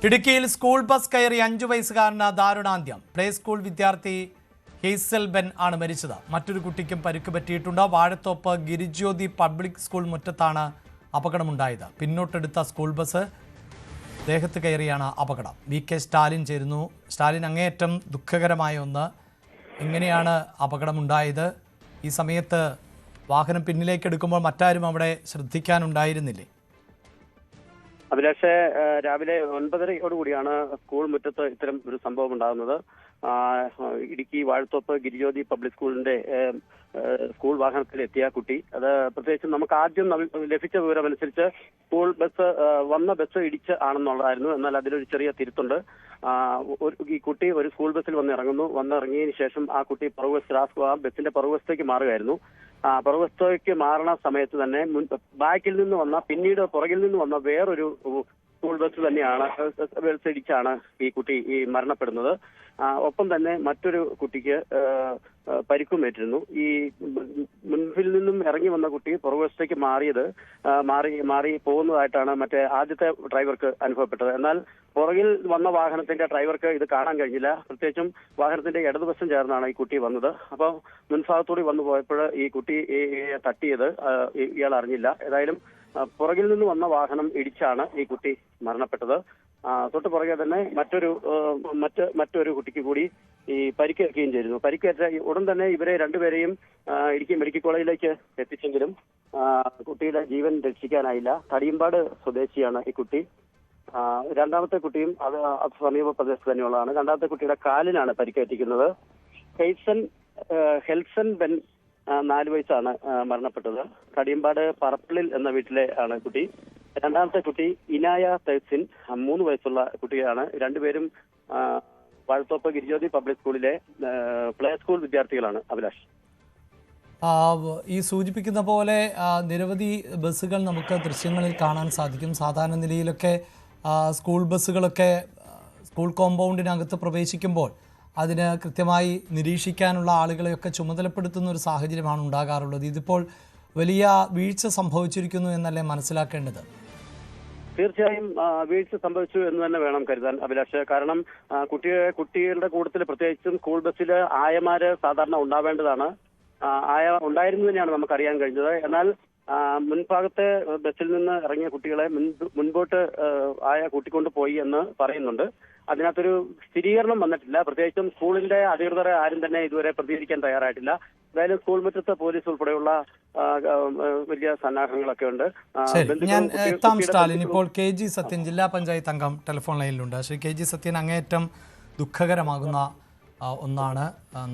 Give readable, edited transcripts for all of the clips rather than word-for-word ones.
ഇടുക്കിയിൽ school bus കയറി 5 വയസ്സുകാരന് ദാരുണാന്ത്യം. പ്ലേ സ്കൂൾ വിദ്യാർത്ഥി ഹെയ്സൽ ബെൻ ആണ് മരിച്ചത്. മറ്റൊരു കുട്ടിക്കും പരിക്ക് പറ്റിയിട്ടുണ്ട്. വാഴത്തോപ്പ് ഗിരിജ്യോതി പബ്ലിക് സ്കൂൾ മുറ്റത്താണ് അപകടമുണ്ടായത്. പിന്നോട്ടെടുത്ത സ്കൂൾ ബസ് ദേഹത്ത് കയറിയാണ് അപകടം. വി.കെ. സ്റ്റാലിൻ ചേരുന്നു. സ്റ്റാലിൻ, അങ്ങേയറ്റം ദുഃഖകരമായ ഒന്ന്. എങ്ങനെയാണ് അപകടമുണ്ടായത്? ഈ സമയത്ത് വാഹനം പിന്നിലേക്ക് എടുക്കുമ്പോൾ മറ്റാരും അവിടെ ശ്രദ്ധിക്കാനുണ്ടായിരുന്നില്ലേ? അഭിലാഷ്, രാവിലെ 9:30 സ്കൂൾ മുറ്റത്ത് ഇത്തരം ഒരു സംഭവം ഉണ്ടാകുന്നത്. ഇടുക്കി വാഴത്തോപ്പ് ഗിരിജ്യോതി പബ്ലിക് സ്കൂളിന്റെ സ്കൂൾ വാഹനത്തിൽ എത്തിയ കുട്ടി, അത് പ്രത്യേകിച്ചും നമുക്ക് ആദ്യം ലഭിച്ച വിവരമനുസരിച്ച് സ്കൂൾ ബസ് വന്ന ബസ് ഇടിച്ച് ആണെന്നുള്ളതായിരുന്നു. എന്നാൽ അതിലൊരു ചെറിയ തിരുത്തുണ്ട്. ഈ കുട്ടി ഒരു സ്കൂൾ ബസ്സിൽ വന്നിറങ്ങിയതിനു ശേഷം ആ കുട്ടി ബസിന്റെ പുറകുവശത്തേക്ക് മാറുകയായിരുന്നു. പുറകുവശത്തേക്ക് മാറുന്ന സമയത്ത് തന്നെ ബാക്കിൽ നിന്ന് വന്ന പുറകിൽ നിന്ന് വന്ന വേറൊരു സ്കൂൾ ബസ് തന്നെയാണ് ഇടിച്ചാണ് ഈ കുട്ടി മരണപ്പെടുന്നത്. ഒപ്പം തന്നെ മറ്റൊരു കുട്ടിക്ക് പരിക്കുമേറ്റിരുന്നു. ഈ മുൻപിൽ നിന്നും ഇറങ്ങി വന്ന കുട്ടി പുറകുവശത്തേക്ക് മാറി പോകുന്നതായിട്ടാണ് ആദ്യത്തെ ഡ്രൈവർക്ക് അനുഭവപ്പെട്ടത്. എന്നാൽ പുറകിൽ വന്ന വാഹനത്തിന്റെ ഡ്രൈവർക്ക് ഇത് കാണാൻ കഴിഞ്ഞില്ല. പ്രത്യേകിച്ചും വാഹനത്തിന്റെ ഇടതുവശം ചേർന്നാണ് ഈ കുട്ടി വന്നത്. അപ്പോൾ മുൻഭാഗത്തൂടി വന്നു പോയപ്പോൾ ഈ കുട്ടി തട്ടിയത് ഇയാൾ അറിഞ്ഞില്ല. ഏതായാലും പുറകിൽ നിന്ന് വന്ന വാഹനം ഇടിച്ചാണ് ഈ കുട്ടി മരണപ്പെട്ടത്. തൊട്ട് പുറകെ തന്നെ മറ്റൊരു കുട്ടിക്ക് കൂടി ഈ പരിക്കേൽക്കുകയും ചെയ്തിരുന്നു. പരിക്കേറ്റ ഉടൻ തന്നെ ഇവരെ രണ്ടുപേരെയും ഇടുക്കി മെഡിക്കൽ കോളേജിലേക്ക് എത്തിച്ചെങ്കിലും കുട്ടിയുടെ ജീവൻ രക്ഷിക്കാനായില്ല. തടിയമ്പാട് സ്വദേശിയാണ് ഈ കുട്ടി. രണ്ടാമത്തെ കുട്ടിയും അത് സമീപ പ്രദേശത്ത് തന്നെയുള്ളതാണ്. രണ്ടാമത്തെ കുട്ടിയുടെ കാലിനാണ് പരിക്കേറ്റിരിക്കുന്നത്. ഹെൽസൺ ബെൻ 4 വയസ്സാണ് മരണപ്പെട്ടത്. കടിയമ്പാട് പറപ്പള്ളിൽ എന്ന വീട്ടിലെ ആണ് കുട്ടി. രണ്ടാമത്തെ കുട്ടി ഇനായ തൈസിൻ 3 വയസ്സുള്ള കുട്ടിയാണ്. രണ്ടുപേരും വാഴത്തോപ്പ് ഗിരിജ്യോതി പബ്ലിക് സ്കൂളിലെ പ്ലേ സ്കൂൾ വിദ്യാർത്ഥികളാണ്. അഭിലാഷ്, ഈ സൂചിപ്പിക്കുന്ന പോലെ നിരവധി ബസ്സുകൾ നമുക്ക് ദൃശ്യങ്ങളിൽ കാണാൻ സാധിക്കും. സാധാരണ നിലയിലൊക്കെ സ്കൂൾ ബസ്സുകളൊക്കെ സ്കൂൾ കോമ്പൗണ്ടിനകത്ത് പ്രവേശിക്കുമ്പോൾ അതിന് കൃത്യമായി നിരീക്ഷിക്കാനുള്ള ആളുകളെയൊക്കെ ചുമതലപ്പെടുത്തുന്ന ഒരു സാഹചര്യമാണ് ഉണ്ടാകാറുള്ളത്. ഇതിപ്പോൾ വലിയ വീഴ്ച സംഭവിച്ചിരിക്കുന്നു എന്നല്ലേ മനസ്സിലാക്കേണ്ടത്? തീർച്ചയായും വീഴ്ച സംഭവിച്ചു എന്ന് തന്നെ വേണം കരുതാൻ, അഭിലാഷ്. കാരണം കുട്ടികളുടെ കൂട്ടത്തിൽ പ്രത്യേകിച്ചും സ്കൂൾ ബസ്സിൽ ആയമാര് സാധാരണ ഉണ്ടാവേണ്ടതാണ്. ആയ ഉണ്ടായിരുന്നു തന്നെയാണ് നമുക്കറിയാൻ കഴിഞ്ഞത്. എന്നാൽ മുൻഭാഗത്തെ ബസ്സിൽ നിന്ന് ഇറങ്ങിയ കുട്ടികളെ മുൻപോട്ട് ആയ കൂട്ടിക്കൊണ്ട് പോയി എന്ന് പറയുന്നുണ്ട്. അതിനകത്തൊരു സ്ഥിരീകരണം വന്നിട്ടില്ല. പ്രത്യേകിച്ചും സ്കൂളിന്റെ അധികൃതരെ ആരും തന്നെ ഇതുവരെ പ്രതികരിക്കാൻ തയ്യാറായിട്ടില്ല. എന്തായാലും സ്കൂൾ മുറ്റത്ത് പോലീസ് ഉൾപ്പെടെയുള്ള വലിയ സന്നാഹങ്ങളൊക്കെ ഉണ്ട്. ഞാൻ എത്താം സ്റ്റാലിൻ. ഇപ്പോൾ KG സത്യൻ, ജില്ലാ പഞ്ചായത്ത് അംഗം, ടെലിഫോൺ ലൈനിലുണ്ട്. ശ്രീ KG സത്യൻ, അങ്ങേയറ്റം ദുഃഖകരമാകുന്ന ഒന്നാണ്.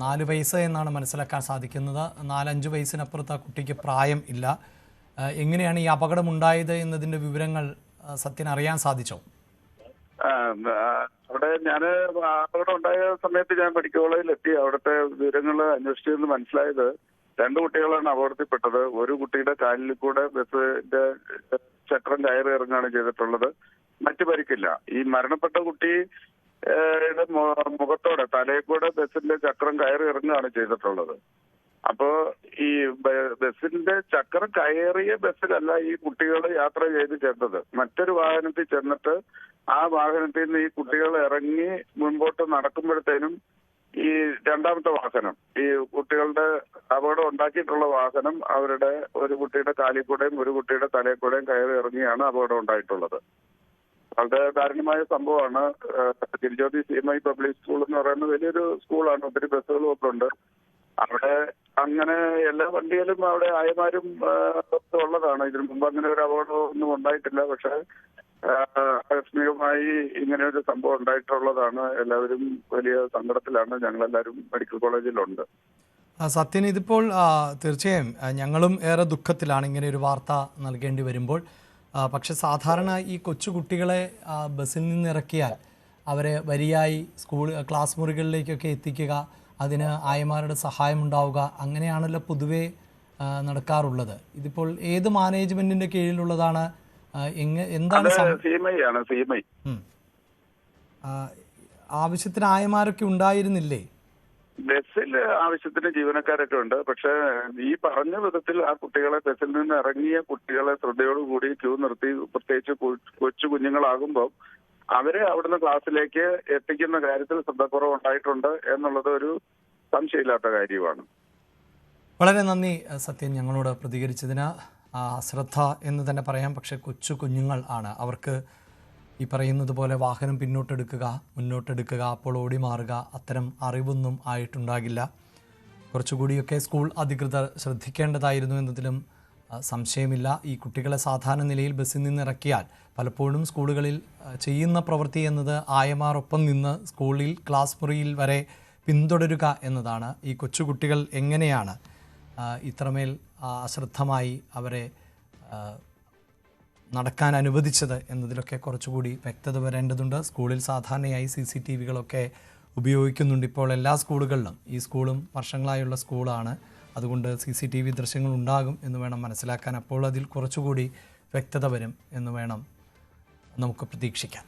4 വയസ്സ് എന്നാണ് മനസ്സിലാക്കാൻ സാധിക്കുന്നത്. 4-5 വയസ്സിനപ്പുറത്ത് ആ കുട്ടിക്ക് പ്രായം ഇല്ല. എങ്ങനെയാണ് ഈ അപകടം ഉണ്ടായത് എന്നതിന്റെ വിവരങ്ങൾ സത്യൻ അറിയാൻ സാധിച്ചോ? അവിടെ ഞാൻ അപകടം ഉണ്ടായ സമയത്ത് ഞാൻ മെഡിക്കൽ കോളേജിൽ എത്തി. അവിടുത്തെ വിവരങ്ങൾ അന്വേഷിച്ചെന്ന് മനസ്സിലായത് 2 കുട്ടികളാണ് അപകടത്തിൽപ്പെട്ടത്. ഒരു കുട്ടിയുടെ കാലിൽ കൂടെ ബസ്സിന്റെ ചക്രം കയറി ഇറങ്ങുകയാണ് ചെയ്തിട്ടുള്ളത്. മറ്റു പരിക്കില്ല. ഈ മരണപ്പെട്ട കുട്ടി മുഖത്തോടെ തലയിൽ കൂടെ ബസ്സിന്റെ ചക്രം കയറി ഇറങ്ങുകയാണ് ചെയ്തിട്ടുള്ളത്. അപ്പോ ഈ ബസ്സിന്റെ ചക്രം കയറിയ ബസ്സിലല്ല ഈ കുട്ടികൾ യാത്ര ചെയ്ത് ചെന്നത്. മറ്റൊരു വാഹനത്തിൽ ചെന്നിട്ട് ആ വാഹനത്തിൽ നിന്ന് ഈ കുട്ടികൾ ഇറങ്ങി മുൻപോട്ട് നടക്കുമ്പോഴത്തേനും ഈ രണ്ടാമത്തെ വാഹനം, ഈ കുട്ടികളുടെ അപകടം ഉണ്ടാക്കിയിട്ടുള്ള വാഹനം, അവരുടെ ഒരു കുട്ടിയുടെ കാലിൽ കൂടെയും ഒരു കുട്ടിയുടെ തലയിൽ കൂടെയും കയറി ഇറങ്ങിയാണ് അപകടം ഉണ്ടായിട്ടുള്ളത്. വളരെ ദാരുണമായ സംഭവമാണ്. ഗിരിജ്യോതി CMI പബ്ലിക് സ്കൂൾ എന്ന് പറയുന്നത് വലിയൊരു സ്കൂളാണ്. ഒത്തിരി ബസ്സുകളും ഒക്കെ ഉണ്ട്. അവിടെ അങ്ങനെ എല്ലാ വണ്ടിയിലും അവിടെ ആയമാരും ഉള്ളതാണ്. ഇതിനു മുമ്പ് അങ്ങനെ ഒരു അപകടം ഒന്നും ഉണ്ടായിട്ടില്ല. പക്ഷെ ആകസ്മികമായി ഇങ്ങനെ ഒരു സംഭവം ഉണ്ടായിട്ടുള്ളതാണ്. എല്ലാവരും വലിയ സങ്കടത്തിലാണ്. ഞങ്ങളെല്ലാവരും മെഡിക്കൽ കോളേജിലുണ്ട്. സത്യൻ, ഇതിപ്പോൾ തീർച്ചയായും ഞങ്ങളും ഏറെ ദുഃഖത്തിലാണ് ഇങ്ങനെ ഒരു വാർത്ത നൽകേണ്ടി വരുമ്പോൾ. പക്ഷെ സാധാരണ ഈ കൊച്ചുകുട്ടികളെ ബസ്സിൽ നിന്ന് ഇറക്കിയാൽ അവരെ വരിയായി ക്ലാസ് മുറികളിലേക്കൊക്കെ എത്തിക്കുക, അതിന് ആയമാരുടെ സഹായം ഉണ്ടാവുക, അങ്ങനെയാണല്ലോ പൊതുവെ നടക്കാറുള്ളത്. ഇതിപ്പോൾ ഏത് മാനേജ്മെന്റിന്റെ കീഴിലുള്ളതാണ്? എന്താണ് ആവശ്യത്തിന് ആയമാരൊക്കെ ഉണ്ടായിരുന്നില്ലേ? ബസ്സിൽ ആവശ്യത്തിന് ജീവനക്കാരൊക്കെ ഉണ്ട്. പക്ഷെ ഈ പറഞ്ഞ വിധത്തിൽ ആ കുട്ടികളെ, ബസ്സിൽ നിന്ന് ഇറങ്ങിയ കുട്ടികളെ ശ്രദ്ധയോടുകൂടി ക്യൂ നിർത്തി, പ്രത്യേകിച്ച് കൊച്ചു കുഞ്ഞുങ്ങളാകുമ്പോൾ അവരെ അവിടുന്ന് ക്ലാസ്സിലേക്ക് എത്തിക്കുന്ന കാര്യത്തിൽ ശ്രദ്ധക്കുറവ് ഉണ്ടായിട്ടുണ്ട് എന്നുള്ളത് ഒരു സംശയമില്ലാത്ത കാര്യമാണ്. വളരെ നന്ദി സത്യൻ ഞങ്ങളോട് പ്രതികരിച്ചതിന്. അശ്രദ്ധ എന്ന് തന്നെ പറയാം, പക്ഷേ കൊച്ചു കുഞ്ഞുങ്ങൾ ആണ്. അവർക്ക് ഈ പറയുന്നത് പോലെ വാഹനം മുന്നോട്ടെടുക്കുക, അപ്പോൾ ഓടി മാറുക, അത്തരം അറിവൊന്നും ആയിട്ടുണ്ടാകില്ല. കുറച്ചുകൂടിയൊക്കെ സ്കൂൾ അധികൃതർ ശ്രദ്ധിക്കേണ്ടതായിരുന്നു എന്നതിലും സംശയമില്ല. ഈ കുട്ടികളെ സാധാരണ നിലയിൽ ബസ്സിൽ നിന്ന് ഇറക്കിയാൽ പലപ്പോഴും സ്കൂളുകളിൽ ചെയ്യുന്ന പ്രവൃത്തി എന്നത് ആയമാരൊപ്പം നിന്ന് സ്കൂളിൽ ക്ലാസ് മുറിയിൽ വരെ പിന്തുടരുക എന്നതാണ്. ഈ കൊച്ചുകുട്ടികൾ എങ്ങനെയാണ് ഇത്രമേൽ അശ്രദ്ധമായി അവരെ നടക്കാൻ അനുവദിച്ചത് എന്നതിലൊക്കെ കുറച്ചുകൂടി വ്യക്തത വരേണ്ടതുണ്ട്. സ്കൂളിൽ സാധാരണയായി CCTVകളൊക്കെ ഉപയോഗിക്കുന്നുണ്ട് ഇപ്പോൾ എല്ലാ സ്കൂളുകളിലും. ഈ സ്കൂളും വർഷങ്ങളായുള്ള സ്കൂളാണ്, അതുകൊണ്ട് CCTV ദൃശ്യങ്ങൾ ഉണ്ടാകും എന്ന് വേണം മനസ്സിലാക്കാൻ. അപ്പോൾ അതിൽ കുറച്ചുകൂടി വ്യക്തത വരും എന്ന് വേണം നമുക്ക് പ്രതീക്ഷിക്കാൻ.